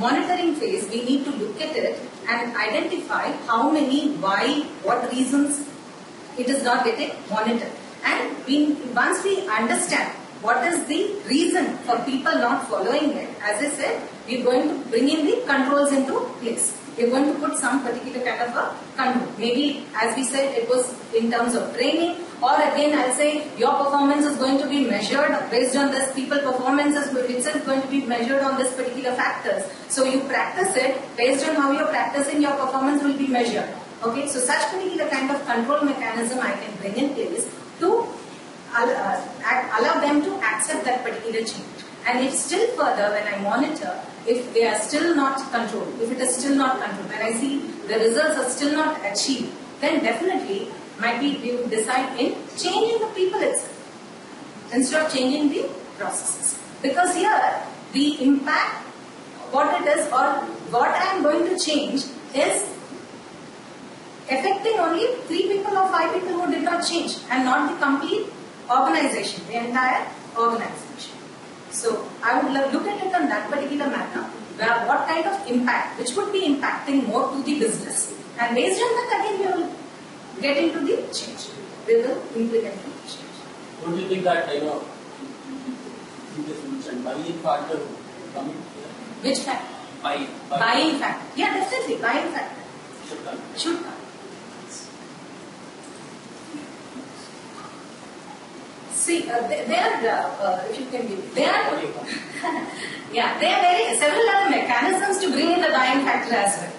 monitoring phase, we need to look at it and identify how many, why, what reasons it is not getting monitored. And once we understand what is the reason for people not following it, as I said, we are going to bring in the controls into place. We are going to put some particular kind of a control. Maybe, as we said, it was in terms of training, or again I'll say your performance is going to be measured based on this, people performance is itself going to be measured on this particular factors. So you practice it, based on how you're practicing, your performance will be measured. Okay, so such particular kind of control mechanism I can bring in place to allow them to accept that particular change. And if still further, when I monitor, if they are still not controlled, if it is still not controlled, when I see the results are still not achieved, then definitely might be we would decide in changing the people itself instead of changing the processes. Because here the impact, what it is or what I am going to change is affecting only 3 people or 5 people who did not change and not the complete organization, the entire organization. So I would look at it on that particular manner, where what kind of impact, which would be impacting more to the business, and based on that again we will get into the change. We will implement the change. Don't you think that you just mentioned buying factor coming here? Which factor? Buying factor. Yeah, definitely buying factor should come. See, if you can give, there are several other mechanisms to bring in the buying factor as well.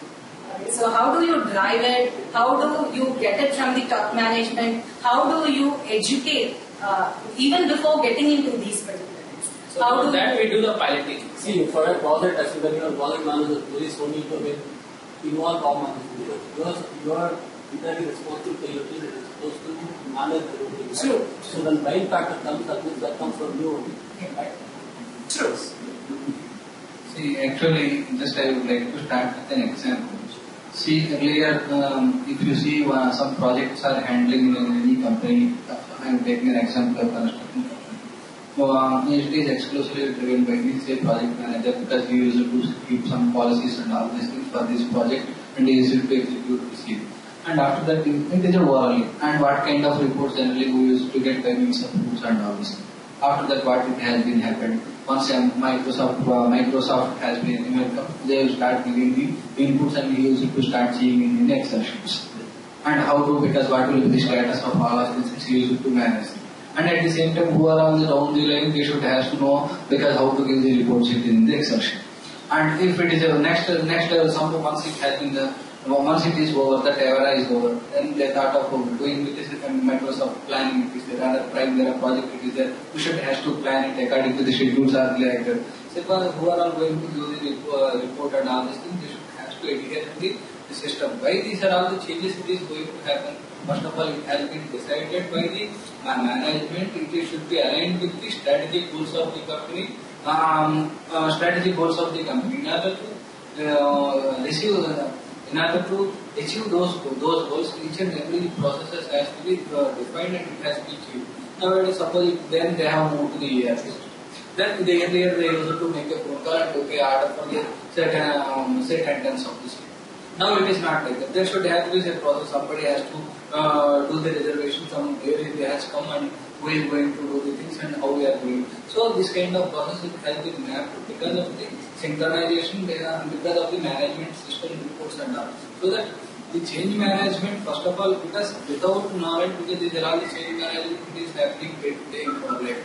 Okay, so how do you drive it? How do you get it from the top management? How do you educate even before getting into these particular things? So for that we do the piloting. See, for a project, as when you are project manager, there is no need to involve top management because you are entirely responsible for your team. Supposed to manage the routine. Right? True. So when buying factor comes, that comes from you only. Right? True. See, actually, just I would like to start with an example. See, earlier, if you see some projects are handling in any company, I am taking an example of construction company. It is exclusively driven by me, say project manager, because he used to keep some policies and all these things for this project, and he used to execute this year. And after that, it is overall. And what kind of reports generally we used to get by means of reports and all this. After that, what it has been happened. Once Microsoft has been welcome, they will start giving the inputs and we used to start seeing in the Excel sheets. And how to, because what will be the status of all of this, he used to manage. And at the same time, who are on the down the line, they should have to know because how to give the reports in the Excel sheet. And if it is a next level, once it has been once it is over, that era is over, then they thought of doing with this Microsoft planning, it is there, other prime there, project it is there, we should have to plan it according to the schedules are like that. So who are all going to do the report and all these things, they should have to adhere to the system. Why these are all the changes it is going to happen? First of all, it has been decided by the management, it should be aligned with the strategic goals of the company, in order to achieve those goals, each and every process has to be defined and it has to be achieved. Nowadays, suppose then they have moved to the ERP system. Then earlier they used to make a phone call and okay, order for the set attendance of this. Now it is not like that. There should have to be a process. Somebody has to do the reservation. Somebody has come and who is going to do the things and how we are doing. So this kind of process has been mapped because of the synchronization, because of the management system reports and all. So that the change management, first of all, because without knowledge, because these are all the change management is happening day to day in public.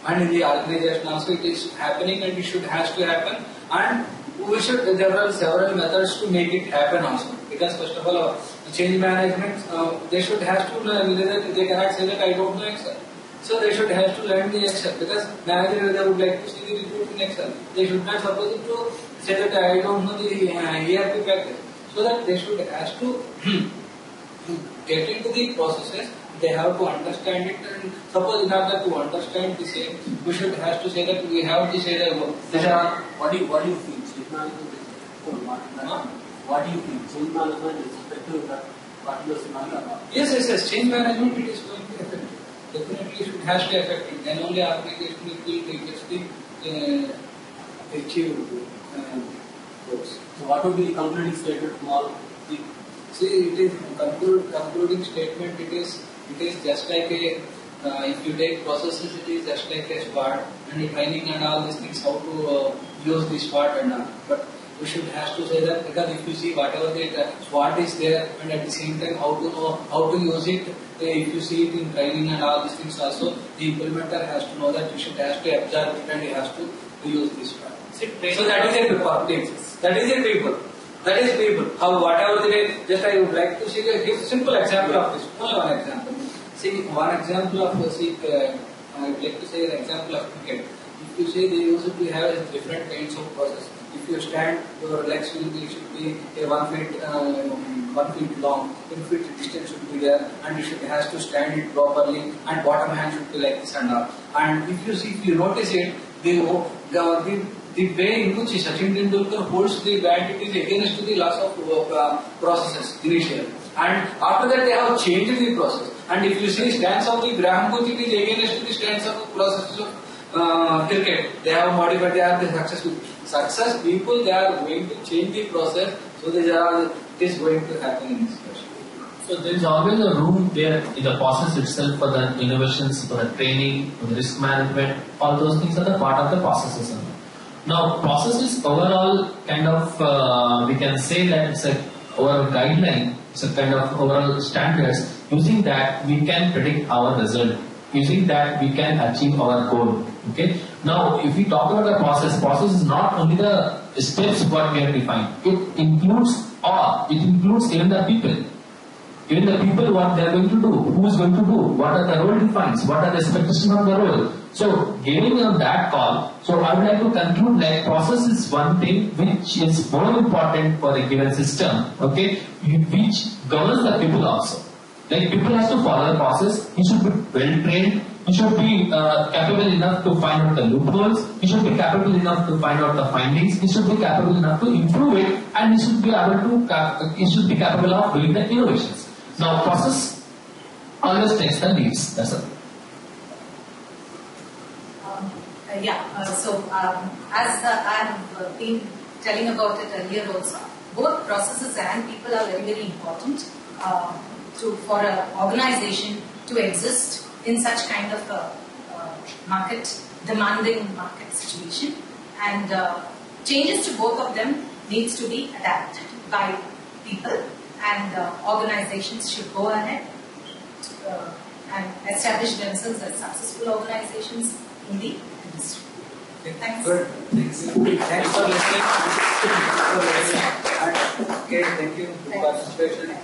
And in the organization also it is happening and it has to happen. And there are several methods to make it happen also. Because first of all, the change management, they should have to learn, they cannot say that I don't know Excel. So they should have to learn the Excel because manager they would like to see the report in Excel. They should not suppose to say that I don't know the ERP package. So that they should have to get into the processes. They have to understand it, and suppose in order to understand the same, we should have to say that we have to say that what do you feel? Change management is what do you feel? Change management is effective in that particular scenario? Yes. Change management it is going to be effective. Definitely it has to be effective. Then only application will be achieved process. So what would be the concluding statement from all? See, it is concluding statement. It is just like a if you take processes, it is just like a SWOT and the training and all these things, how to use the SWOT and all. But we should have to say that, because if you see whatever the SWOT is there, and at the same time how to know how to use it. If you see it in training and all these things also, the implementer has to know that he should have to observe it and he has to use this SWOT. So that is a people. That is a people. That is people. How whatever the way, just I would like to see a simple example of this. Only one example. See one example of I would like to say an example of cricket. If you say they usually have different kinds of process. If you stand, your legs should be a 1 feet 1 feet long, 10 feet distance should be there, and you should has to stand it properly, and bottom hand should be like this and all. And if you notice it, the way in which Sachin Tendulkar holds the bat, it is against the lots of processes initially. And after that they have changed the process. And if you see stance of the Graham Gooch, it is against the stance of the processes of cricket. They have modified, they are the success people, they are going to change the process, so it is going to happen in this question. So there is always a room there in the process itself for the innovations, for the training, for the risk management. All those things are the part of the processes. Now, processes overall kind of we can say that it's a overall guideline. It's a kind of overall standards. Using that, we can predict our result. Using that, we can achieve our goal. Okay. Now, if we talk about the process is not only the steps what we have defined. It includes all. It includes even the people. Even the people, what they are going to do, who is going to do, what are the role defines, what are the expectations of the role. So, giving on that call, so I would like to conclude like process is one thing which is more important for a given system, okay, which governs the people also. Like people has to follow the process, he should be well trained, he should be capable enough to find out the loopholes, he should be capable enough to find out the findings, he should be capable enough to improve it, and he should be capable of doing the innovations. Now, process always takes the leads. That's it. As I have been telling about it earlier also, both processes and people are very, very important for an organization to exist in such kind of a demanding market situation. And changes to both of them needs to be adapted by people. And organizations should go ahead and establish themselves as successful organizations in the industry. Thanks. Good. Thanks for listening. Okay, thank you for participation.